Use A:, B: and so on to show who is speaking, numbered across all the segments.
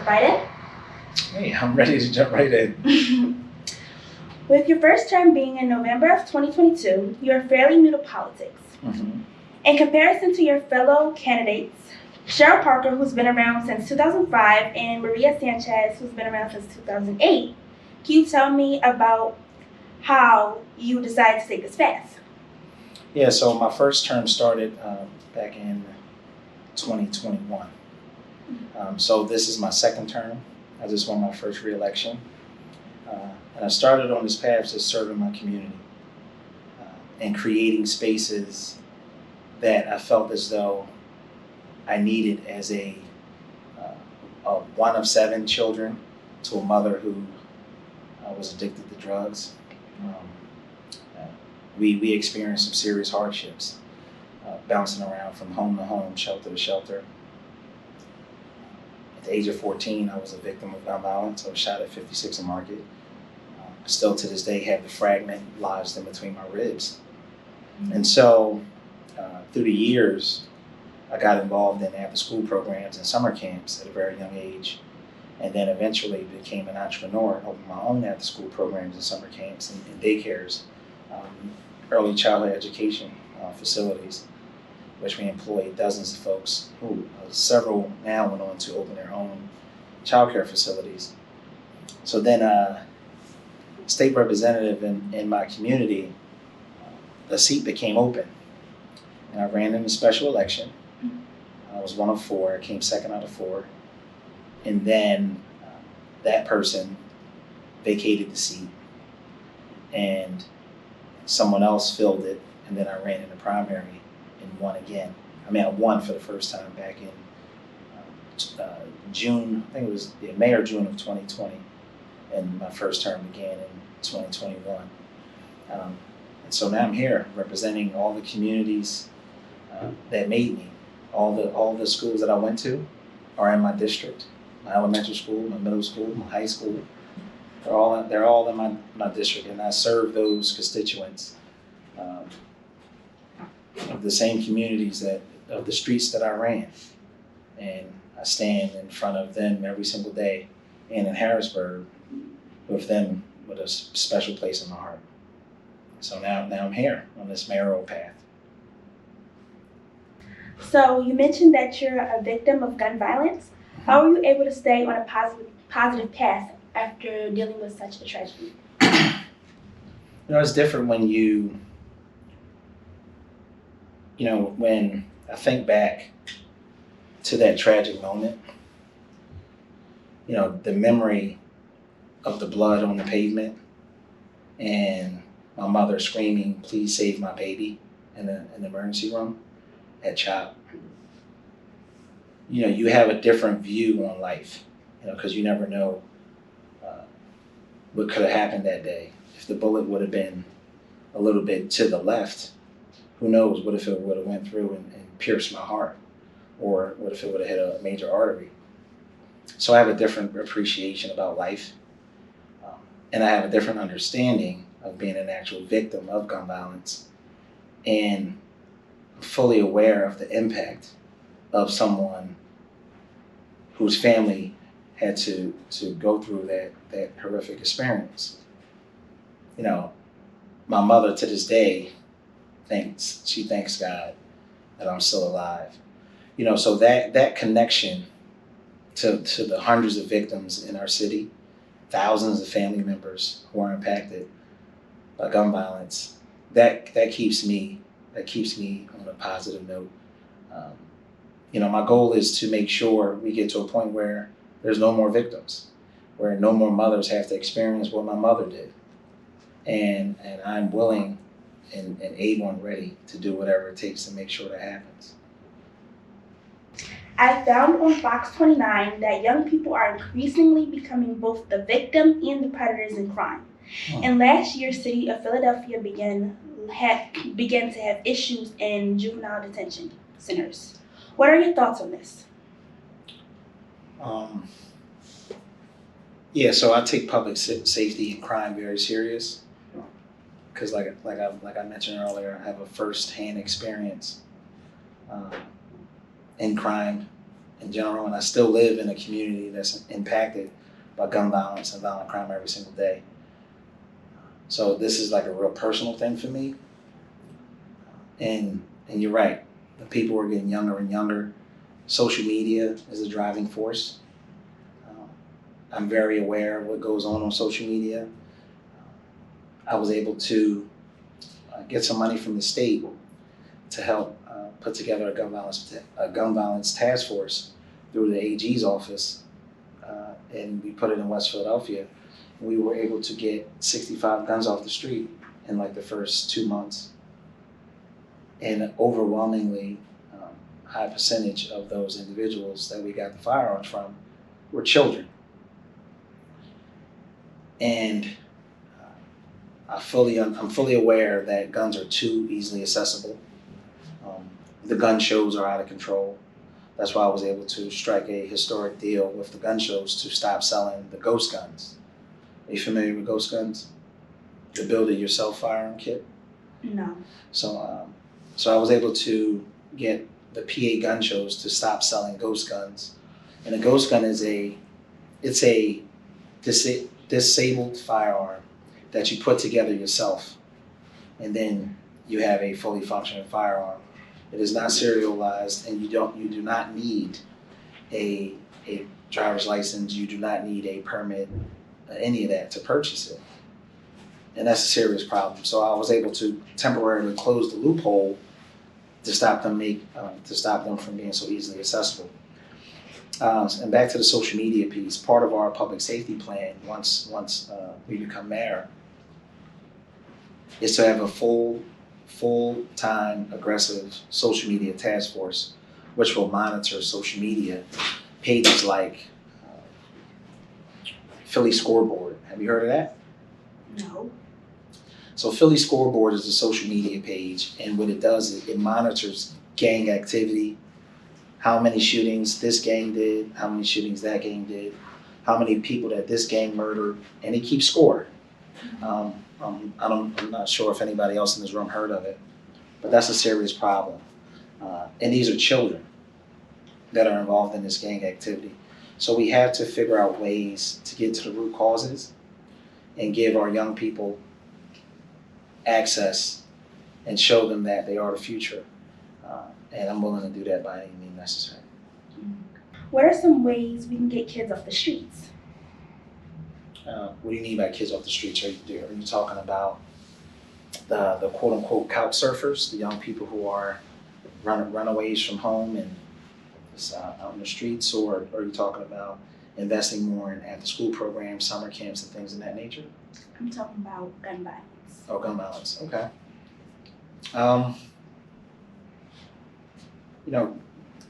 A: Bryant.
B: Hey, I'm ready to jump right in.
A: With your first term being in November of 2022, you are fairly new to politics.
B: Mm-hmm.
A: In comparison to your fellow candidates, Cheryl Parker, who's been around since 2005, and Maria Sanchez, who's been around since 2008, can you tell me about how you decided to take this path?
B: Yeah, so my first term started back in 2021. So this is my second term. I just won my first re-election. And I started on this path to serving my community and creating spaces that I felt as though I needed as a one of 7 children to a mother who was addicted to drugs. We experienced some serious hardships, bouncing around from home to home, shelter to shelter. At the age of 14, I was a victim of gun violence. I was shot at 56 in Market. Still to this day have the fragment lodged in between my ribs. And so through the years, I got involved in after-school programs and summer camps at a very young age, and then eventually became an entrepreneur, opened my own after-school programs and summer camps and daycares, early childhood education facilities, which we employed dozens of folks who several now went on to open their own childcare facilities. So then state representative in my community, a seat became open. And I ran in a special election. I was one of 4, I came second out of 4. And then that person vacated the seat and someone else filled it. And then I ran in the primary and won again. I won for the first time back in June, I think it was May or June of 2020. And my first term began in 2021. And so now I'm here representing all the communities that made me. All the schools that I went to are in my district. My elementary school, my middle school, my high school. They're all in my district, and I serve those constituents of the same communities of the streets that I ran. And I stand in front of them every single day, and in Harrisburg with them with a special place in my heart. So now I'm here on this mayoral path.
A: So you mentioned that you're a victim of gun violence. How are you able to stay on a positive path after dealing with such a tragedy?
B: It's different when when I think back to that tragic moment, the memory of the blood on the pavement and my mother screaming, "Please save my baby," in the emergency room at CHOP. You have a different view on life, because you never know what could have happened that day. If the bullet would have been a little bit to the left, who knows? What if it would have went through and pierced my heart? Or what if it would have hit a major artery? So I have a different appreciation about life. And I have a different understanding of being an actual victim of gun violence, and fully aware of the impact of someone whose family had to go through that horrific experience. My mother to this day thanks God that I'm still alive. So that connection to the hundreds of victims in our city, thousands of family members who are impacted by gun violence, that keeps me on a positive note. My goal is to make sure we get to a point where there's no more victims, where no more mothers have to experience what my mother did. And I'm willing and able and ready to do whatever it takes to make sure that happens.
A: I found on Fox 29 that young people are increasingly becoming both the victim and the predators in crime. And last year, city of Philadelphia began to have issues in juvenile detention centers. What are your thoughts on this?
B: So I take public safety and crime very serious, because like I mentioned earlier, I have a first-hand experience in crime in general, and I still live in a community that's impacted by gun violence and violent crime every single day. So this is like a real personal thing for me. And you're right, the people are getting younger and younger. Social media is a driving force. I'm very aware of what goes on social media. I was able to get some money from the state to help put together a gun violence task force through the AG's office, and we put it in West Philadelphia. We were able to get 65 guns off the street in like the first 2 months, and an overwhelmingly high percentage of those individuals that we got the firearms from were children. And I'm fully aware that guns are too easily accessible. The gun shows are out of control. That's why I was able to strike a historic deal with the gun shows to stop selling the ghost guns. Are you familiar with ghost guns? The build-it-yourself firearm kit?
A: No.
B: So I was able to get the PA gun shows to stop selling ghost guns. And a ghost gun is a disabled firearm that you put together yourself, and then you have a fully functioning firearm. It is not serialized, and you do not need a driver's license. You do not need a permit, any of that to purchase it, and that's a serious problem. So I was able to temporarily close the loophole to stop them from being so easily accessible. And back to the social media piece, part of our public safety plan, once we become mayor, is to have a full-time aggressive social media task force, which will monitor social media pages like Philly Scoreboard. Have you heard of that?
A: No.
B: So Philly Scoreboard is a social media page, and what it does is it monitors gang activity, how many shootings this gang did, how many shootings that gang did, how many people that this gang murdered, and it keeps score. I'm not sure if anybody else in this room heard of it, but that's a serious problem. And these are children that are involved in this gang activity. So we have to figure out ways to get to the root causes and give our young people access and show them that they are the future. And I'm willing to do that by any means necessary.
A: What are some ways we can get kids off the streets?
B: What do you mean by kids off the streets? Are you talking about the quote-unquote couch surfers, the young people who are runaways from home and just out in the streets, or are you talking about investing more in after-school programs, summer camps, and things of that nature?
A: I'm talking about gun violence.
B: Oh, gun violence. Okay.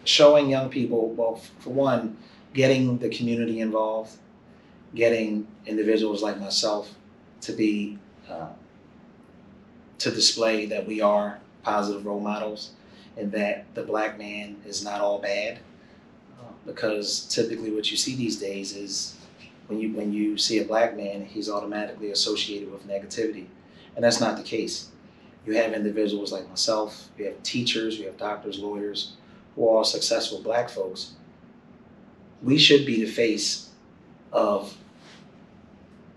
B: Showing young people, well, for one, getting the community involved, getting individuals like myself to be, to display that we are positive role models and that the black man is not all bad. Because typically what you see these days is when you see a black man, he's automatically associated with negativity. And that's not the case. You have individuals like myself, you have teachers, you have doctors, lawyers, who are all successful black folks. We should be the face of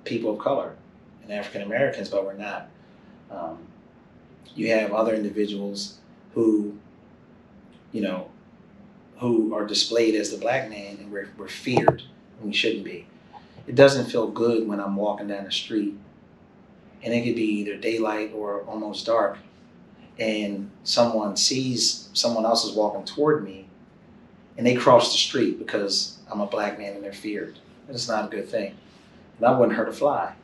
B: people of color and African Americans, but we're not. You have other individuals who are displayed as the black man, and we're feared, and we shouldn't be. It doesn't feel good when I'm walking down the street, and it could be either daylight or almost dark, and someone sees someone else is walking toward me, and they cross the street because I'm a black man and they're feared. It's not a good thing. And I wouldn't hurt a fly.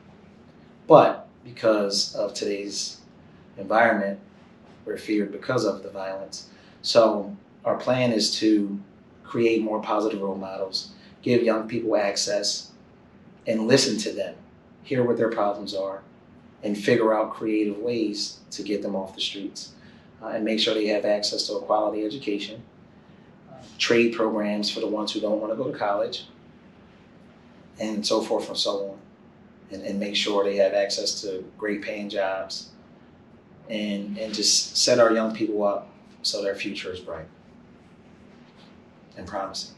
B: But because of today's environment, we're feared because of the violence. So our plan is to create more positive role models, give young people access, and listen to them, hear what their problems are, and figure out creative ways to get them off the streets, and make sure they have access to a quality education, trade programs for the ones who don't want to go to college, and so forth and so on, and make sure they have access to great paying jobs, and just set our young people up so their future is bright. and promising.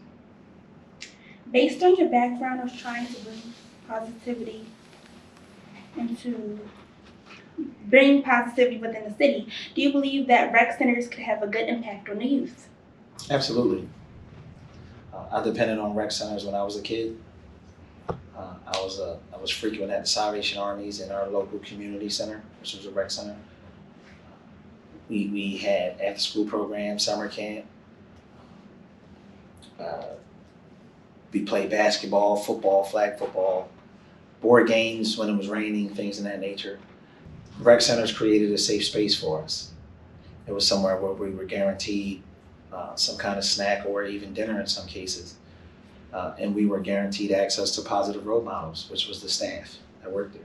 A: Based on your background of trying to bring positivity within the city, do you believe that rec centers could have a good impact on the youth?
B: Absolutely. I depended on rec centers when I was a kid. I was frequent at the Salvation Armies in our local community center, which was a rec center. We had after school programs, summer camp. We played basketball, football, flag football, board games when it was raining, things of that nature. Rec centers created a safe space for us. It was somewhere where we were guaranteed some kind of snack or even dinner in some cases. And we were guaranteed access to positive role models, which was the staff that worked there.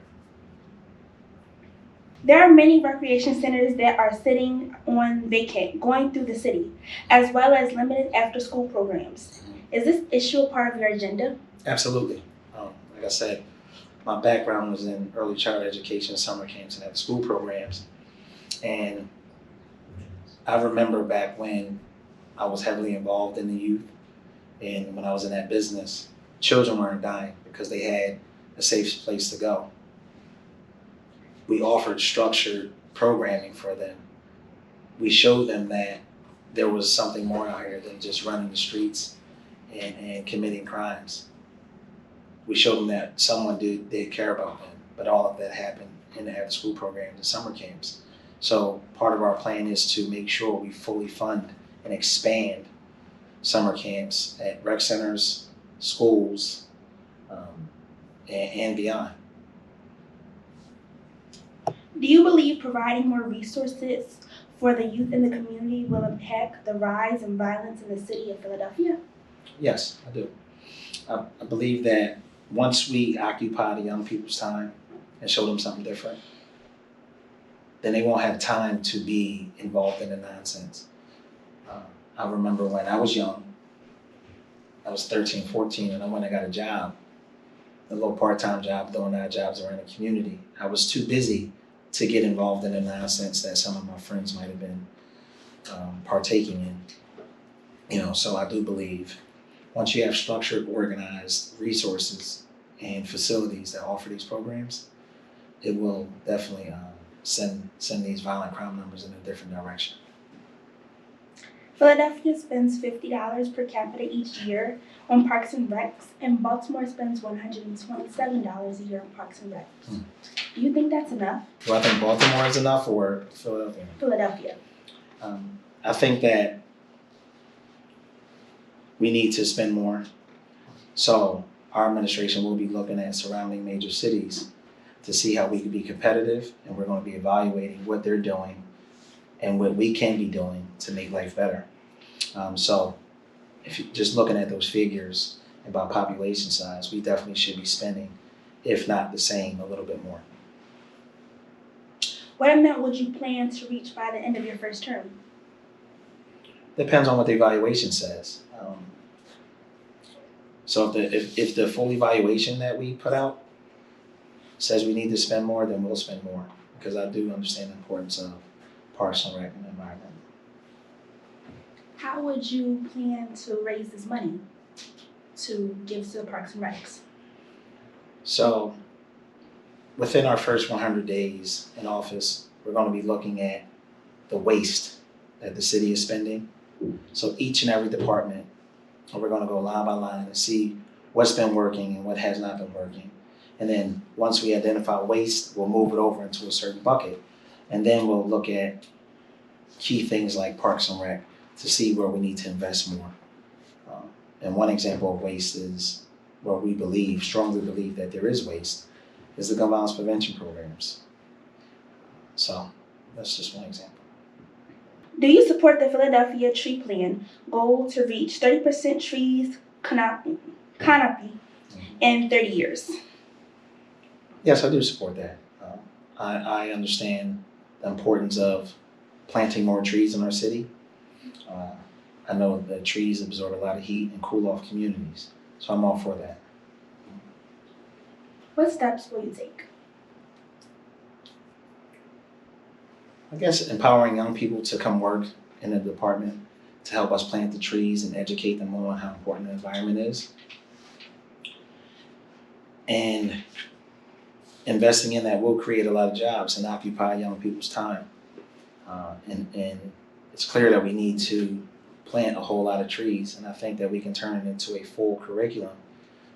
A: There are many recreation centers that are sitting on vacant, going through the city, as well as limited after-school programs. Is this issue a part of your agenda?
B: Absolutely. Like I said, my background was in early childhood education, summer camps, and after-school programs. And I remember back when I was heavily involved in the youth, and when I was in that business, children weren't dying because they had a safe place to go. We offered structured programming for them. We showed them that there was something more out here than just running the streets and committing crimes. We showed them that someone did care about them, but all of that happened in the after-school programs and summer camps. So part of our plan is to make sure we fully fund and expand summer camps at rec centers, schools, and beyond.
A: Do you believe providing more resources for the youth in the community will impact the rise in violence in the city of Philadelphia?
B: Yes, I do. I believe that once we occupy the young people's time and show them something different, then they won't have time to be involved in the nonsense. I remember when I was young, I was 13, 14, and I went and got a job, a little part-time job, doing odd jobs around the community. I was too busy to get involved in the nonsense that some of my friends might have been partaking in. So I do believe once you have structured, organized resources and facilities that offer these programs, it will definitely send these violent crime numbers in a different direction.
A: Philadelphia spends $50 per capita each year on parks and recs, and Baltimore spends $127 a year on parks and recs. Do you think that's enough?
B: Do I think Baltimore is enough or Philadelphia?
A: Philadelphia.
B: I think that we need to spend more. So our administration will be looking at surrounding major cities to see how we can be competitive, and we're going to be evaluating what they're doing and what we can be doing to make life better. So if you're just looking at those figures about population size, we definitely should be spending, if not the same, a little bit more.
A: What amount would you plan to reach by the end of your first term?
B: Depends on what the evaluation says. So if the full evaluation that we put out says we need to spend more, then we'll spend more, because I do understand the importance of parks and rec and environment.
A: How would you plan to raise this money to give to the parks and recs?
B: So within our first 100 days in office, we're going to be looking at the waste that the city is spending. So each and every department, we're going to go line by line and see what's been working and what has not been working. And then once we identify waste, we'll move it over into a certain bucket. And then we'll look at key things like parks and rec to see where we need to invest more. And one example of waste is where we strongly believe that there is waste, is the gun violence prevention programs. So that's just one example.
A: Do you support the Philadelphia Tree Plan goal to reach 30% trees canopy in 30 years?
B: Yes, I do support that. I understand the importance of planting more trees in our city. I know that trees absorb a lot of heat and cool off communities, so I'm all for that.
A: What steps will you take?
B: I guess empowering young people to come work in the department to help us plant the trees and educate them on how important the environment is. And investing in that will create a lot of jobs and occupy young people's time. And it's clear that we need to plant a whole lot of trees, and I think that we can turn it into a full curriculum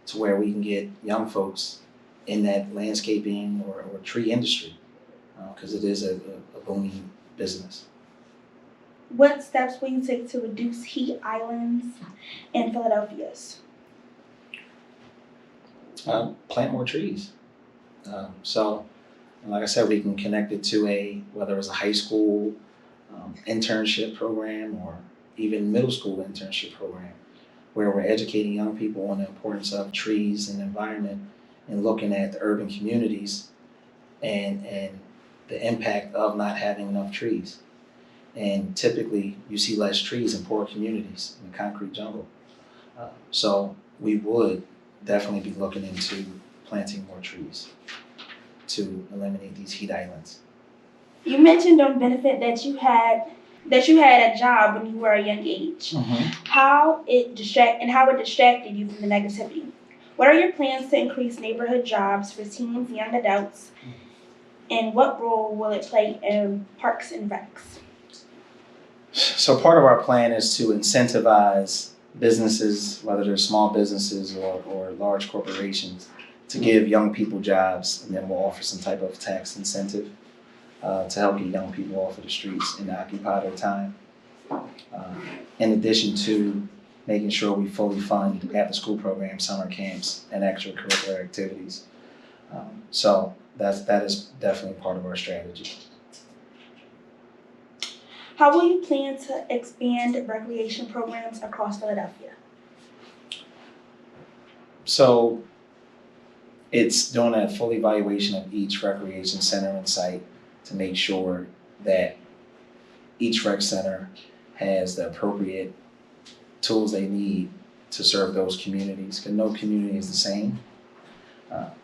B: to where we can get young folks in that landscaping or tree industry, because it is a booming business.
A: What steps will you take to reduce heat islands in Philadelphia's?
B: Plant more trees. So, like I said, we can connect it to whether it's a high school internship program or even middle school internship program, where we're educating young people on the importance of trees and environment and looking at the urban communities and the impact of not having enough trees. And typically you see less trees in poor communities in the concrete jungle. So we would definitely be looking into planting more trees to eliminate these heat islands.
A: You mentioned on benefit that you had a job when you were a young age.
B: Mm-hmm.
A: How it distracted you from the negativity. What are your plans to increase neighborhood jobs for teens, young adults, and what role will it play in parks and recs?
B: So part of our plan is to incentivize businesses, whether they're small businesses or large corporations, to give young people jobs, and then we'll offer some type of tax incentive to help get young people off of the streets and occupy their time. In addition to making sure we fully fund after-school programs, summer camps, and extracurricular activities. So that is definitely part of our strategy.
A: How will you plan to expand recreation programs across Philadelphia?
B: So it's doing a full evaluation of each recreation center and site to make sure that each rec center has the appropriate tools they need to serve those communities, because no community is the same.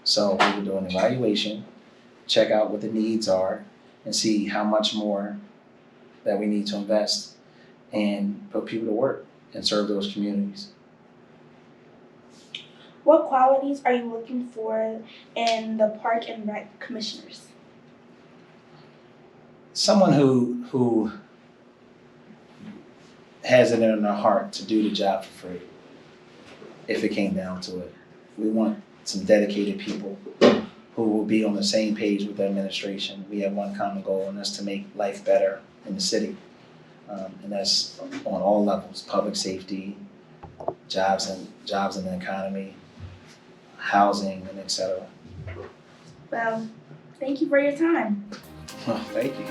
B: So we will do an evaluation, check out what the needs are, and see how much more that we need to invest and put people to work and serve those communities.
A: What qualities are you looking for in the park and rec commissioners?
B: Someone who has it in their heart to do the job for free, if it came down to it. We want some dedicated people who will be on the same page with the administration. We have one common goal, and that's to make life better in the city. And that's on all levels: public safety, jobs in the economy, housing, and et cetera.
A: Well, thank you for your time.
B: Thank you.